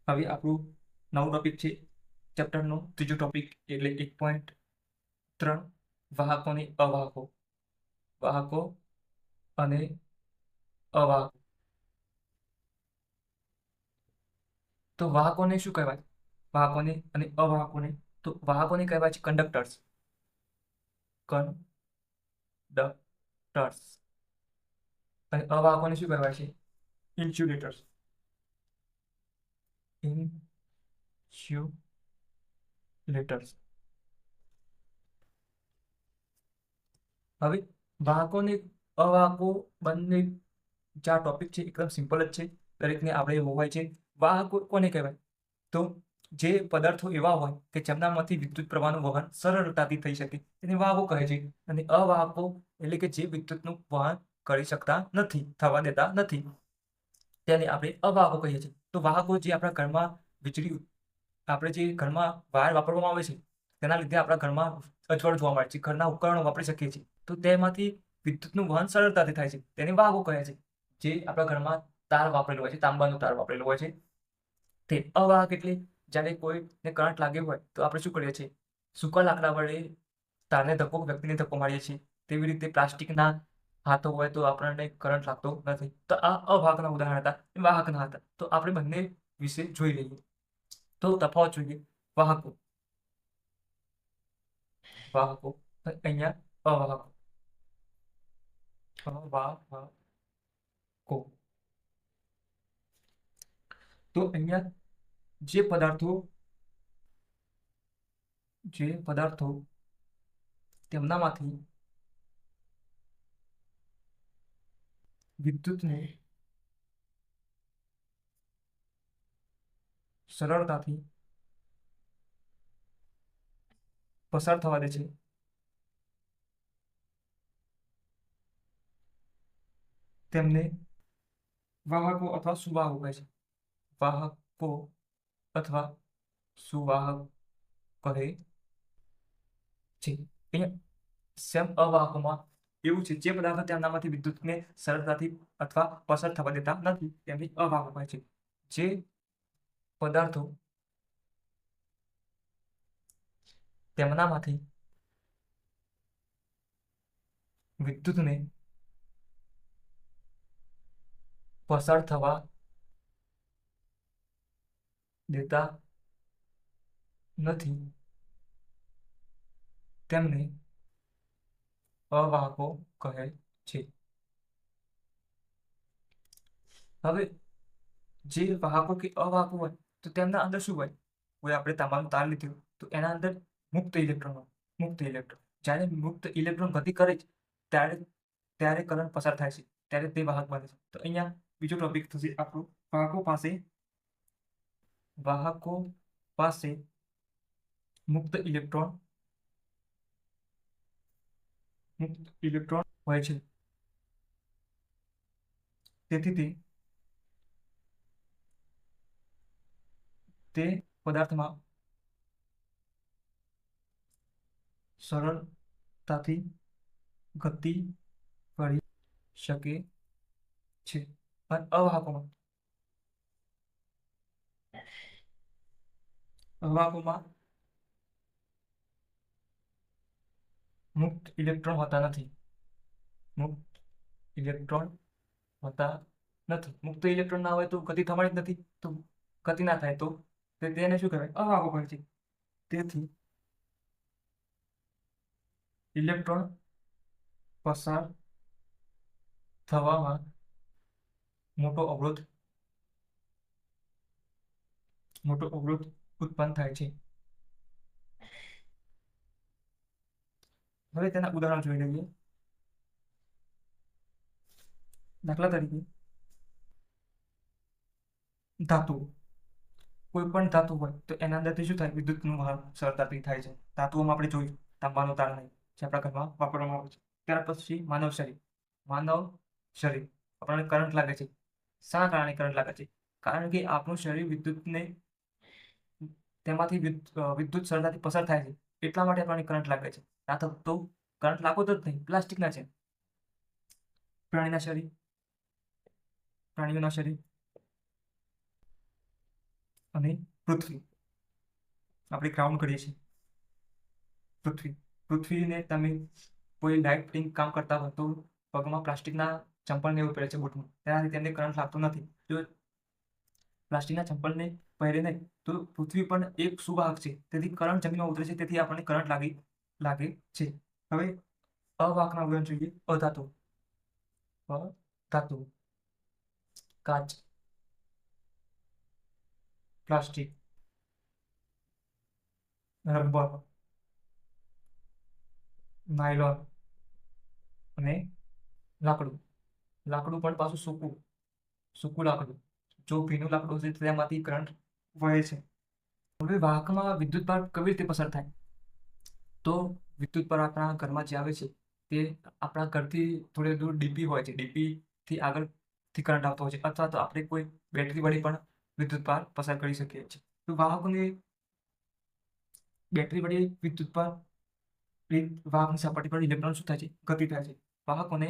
હવે આપણું નવું ટોપિક છે ચેપ્ટરનો ત્રીજો ટોપિક એટલે 1.3 વાહકો અને અવાહકો. વાહકો અને અવાહકો. તો વાહકોને શું કહેવાય? વાહકોને અને અવાહકોને. તો વાહકોને કહેવાય છે કંડક્ટર્સ. કંડક્ટર્સ. અને અવાહકોને શું કહેવાય છે? ઇન્સ્યુલેટર્સ. ઇન્સ્યુલેટર્સ. હવે વાહકો ને અવાહકો બંને જે ટોપિક છે એકદમ સિમ્પલ જ છે, દરેકને આપણે હોવાય છે. વાહકો કોને કહેવાય? તો જે પદાર્થો એવા હોય કે જેમનામાંથી વિદ્યુત પ્રવાહનું વહન સરળતાથી થઈ શકે તેને વાહકો કહે છે. અને અવાહકો એટલે કે જે વિદ્યુતનું વહન કરી શકતા નથી, થવા દેતા નથી, તેને આપણે અવાહકો કહીએ છીએ. તો વાહકો જે આપણા ઘરમાં વીજળી, આપણે જે ઘરમાં વાયર વાપરવામાં આવે છે તેના લીધે આપણા ઘરમાં અજવાળું જોવા મળે છે, ઘરના ઉપકરણો વાપરી શકીએ છીએ, તો તેમાંથી વિદ્યુતનું વહન સરળતાથી થાય છે, તેને વાહકો કહે છે. જે આપણા ઘરમાં તાર વાપરેલો હોય છે, તાંબાનો તાર વાપરેલો હોય છે તે. અવાહક એટલે જ્યારે કોઈને કરંટ લાગ્યો હોય તો આપણે શું કરીએ છીએ? સૂકા લાકડા વડે તારને ધક્કો, વ્યક્તિને ધક્કો મારીએ છીએ. તેવી રીતે પ્લાસ્ટિકના હાથો હોય તો આપણને કરંટ લાગતો નથી. તો આ અવાહકના ઉદાહરણ હતા, વાહકના હતા. તો આપણે બંને વિશે જોઈ લઈએ. તો તફાવત જોઈએ. વાહકો, વાહકો, અહીંયા અવાહકો. અવાહકો. તો અહીંયા જે પદાર્થો તેમનામાંથી વિદ્યુતને સરળતાથી પસાર થવા દે છે તેમને વાહકો અથવા સુવાહકો કહે છે. વાહકો અથવા સુવાહક કહે છે. અહીંયા સેમ અવાહકોમાં એવું છે, જે પદાર્થો તેમનામાંથી વિદ્યુતને સરળતાથી અથવા પસાર થવા દેતા નથી તેમને અવાહકો કહે છે. જે પદાર્થો તેમનામાંથી વિદ્યુતને પસાર થવા દેતા નથી તેમને અવાહકો કહે છે. હવે જે વાહકો કે અવાહકો હોય તો તેમના અંદર શું હોય? કોઈ આપણે તાંબાનું તાર લીધું તો એના અંદર મુક્ત ઇલેક્ટ્રોન હોય. મુક્ત ઇલેક્ટ્રોન, જ્યારે મુક્ત ઇલેક્ટ્રોન ગતિ કરે છે ત્યારે ત્યારે કરંટ પસાર થાય છે, ત્યારે તે વાહક બને છે. તો અહીંયા બીજો ટોપિક થશે આપણું વાહકો પાસે મુક્ત ઇલેક્ટ્રોન હોય છે, તેથી તે પદાર્થમાં સરળતાથી ગતિ કરી શકે છે. અને અવાહકોમાં મુક્ત ઇલેક્ટ્રોન હોતા નથી. મુક્ત ઇલેક્ટ્રોન હોતા નથી. મુક્ત ઇલેક્ટ્રોન ના હોય તો ગતિ થવાની જ નથી. તો ગતિ ના થાય તો તેને શું કહેવાય? અવાહકો કહે છે. તેથી ઇલેક્ટ્રોન પસાર થવામાં મોટો અવરોધ ઉત્પન્ન થાય છે. હવે તેના ઉદાહરણ જોઈ લઈએ. દાખલા તરીકે ધાતુ. કોઈ પણ ધાતુ હોય તો એના અંદરથી શું થાય? વિદ્યુતનું વહન સરળતાથી થાય છે. ધાતુઓમાં આપણે જોયું તાંબાનો તાર નહીં, જે આપણા ઘરમાં વાપરવામાં આવે છે. ત્યાર પછી માનવ શરીર. આપણને કરંટ લાગે છે. શા કારણે કરંટ લાગે છે? કારણ કે આપણું શરીર વિદ્યુતને તેમાંથી વિદ્યુત સરળતાથી પસાર થાય છે, એટલા માટે આપણને કરંટ લાગે છે. ના તો કરંટ લાગતો જ નહીં. પ્લાસ્ટિકના છે. પ્રાણીઓના શરીર. અને પૃથ્વી, આપણે ગ્રાઉન્ડ કરીએ છીએ પૃથ્વીને તમે કોઈ લાઇટ ફિટિંગ કામ કરતા હોય તો પગમાં પ્લાસ્ટિકના ચંપલ ને એવું પહેરે છે બૂટમાં, તેનાથી તેમને કરંટ લાગતો નથી. જો પ્લાસ્ટિકના ચંપલને પહેરે નહીં તો પૃથ્વી પણ એક સુવાહક છે, તેથી કરંટ જમીનમાં ઉતરે છે, તેથી આપણને કરંટ લાગે છે. હવે અવાહકના ઉદાહરણ જોઈએ. અધાતુ, કાચ, પ્લાસ્ટિક, રબર, નાયલોન અને લાકડું. લાકડું પણ પાછું સૂકું લાકડું. જો ભીનું લાકડું હશે તો તેમાંથી કરંટ વહે છે. હવે વાહકમાં વિદ્યુત ભાર કેવી રીતે પસાર થાય? તો વિદ્યુત ભાર આપણા ઘરમાં જે આવે છે તે આપણા ઘરથી થોડે દૂર ડીપી હોય છે, ડીપીથી આગળથી કરંટ આવતો હોય છે, અથવા તો આપણે કોઈ બેટરી વડે પણ વિદ્યુત ભાર પસાર કરી શકીએ છીએ. તો વાહકોને બેટરી વડે વિદ્યુત ભાર, વાહકની સપાટી પર ઇલેક્ટ્રોન શું થાય છે? ગતિ થાય છે. વાહકોને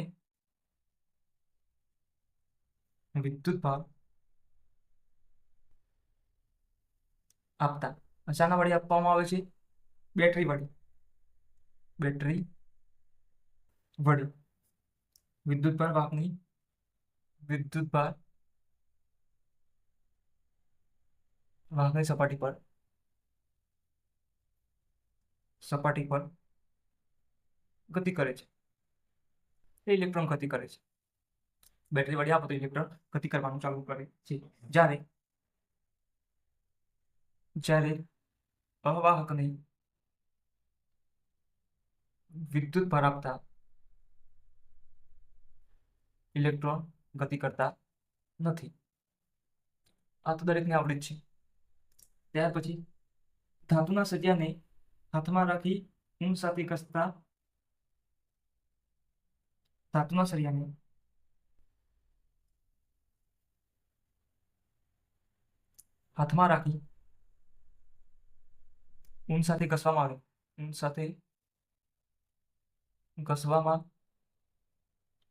વિદ્યુત ભાર આપતા શાના વડે આપવામાં આવે છે? બેટરી વડે વિદ્યુત ભાર વાહકની સપાટી પર ગતિ કરે છે. એ ઇલેક્ટ્રોન ગતિ કરે છે. બેટરી વડે આપો તો ઇલેક્ટ્રોન ગતિ કરવાનું ચાલુ કરે છે. જ્યારે અવાહકને વિદ્યુત ભાર આપતા ઇલેક્ટ્રોન ગતિ કરતા નથી. આ તો દરેકને આવડે જ છે. ત્યાર પછી ધાતુના સળિયાને હાથમાં રાખી ઊન સાથે ઘસતા ઊન સાથે ઘસવામાં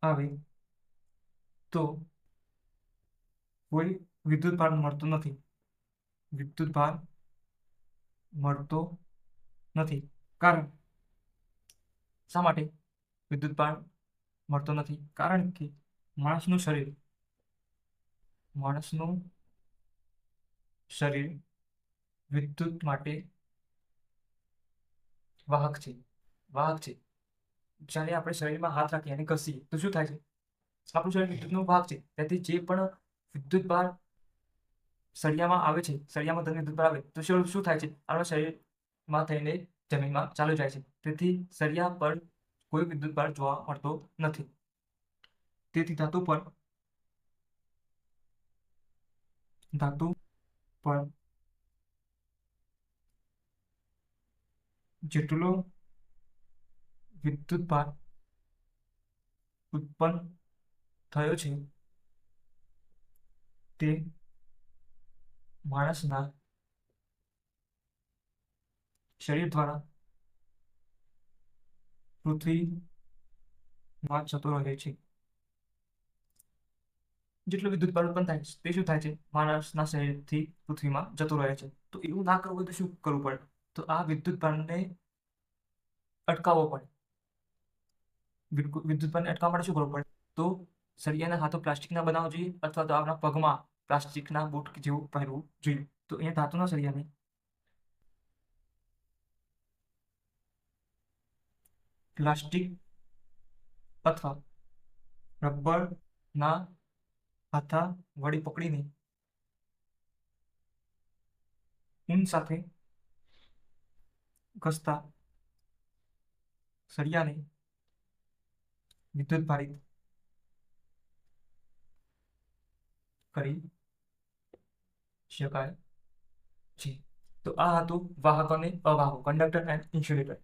આવે તો કોઈ વિદ્યુત ભાર મળતો નથી. કારણ શા માટે વિદ્યુત ભાર મળતો નથી? કારણ કે માણસનું શરીર વિદ્યુત માટે વાહક છે. જ્યારે આપણે શરીરમાં હાથ રાખીએ અને ઘસીએ તો શું થાય છે? આપણું શરીર વિદ્યુતનો ભાગ છે, તેથી જે પણ વિદ્યુત ભાર સળિયામાં આવે છે, સળિયામાં ધન વિદ્યુત ભાર આવે તો શું થાય છે? આપણા શરીરમાં થઈને જમીનમાં ચાલુ જાય છે, તેથી સળિયા પર કોઈ વિદ્યુત ભાર જોવા મળતો નથી. તેથી ધાતુ પર જેટલો વિદ્યુત ભાર ઉત્પન્ન થયો છે તે માણસના શરીર દ્વારા પૃથ્વીમાં જતો રહે છે. જેટલું વિદ્યુત ભાર ઉત્પન્ન થાય તે શું થાય છે? માણસના શરીરથી પૃથ્વીમાં જતું રહે છે. તો એવું ના કરવું હોય તો શું કરવું પડે? તો આ વિદ્યુત ભારને અટકાવવો પડે. વિદ્યુત ભારને અટકાવવા માટે શું કરવું પડે? તો સળિયાના હાથો પ્લાસ્ટિકના બનાવવા જોઈએ, અથવા તો આપણા પગમાં પ્લાસ્ટિકના બૂટ જેવું પહેરવું જોઈએ. તો અહીંયા ધાતુના સળિયાને પ્લાસ્ટિક અથવા રબરના હાથા વડે પકડીને ઊન સાથે ઘસતા સળિયાને વિદ્યુત ભારિત કરી શકાય છે. તો આ હતું વાહક અને અવાહક, કંડક્ટર એન્ડ ઇન્સ્યુલેટર.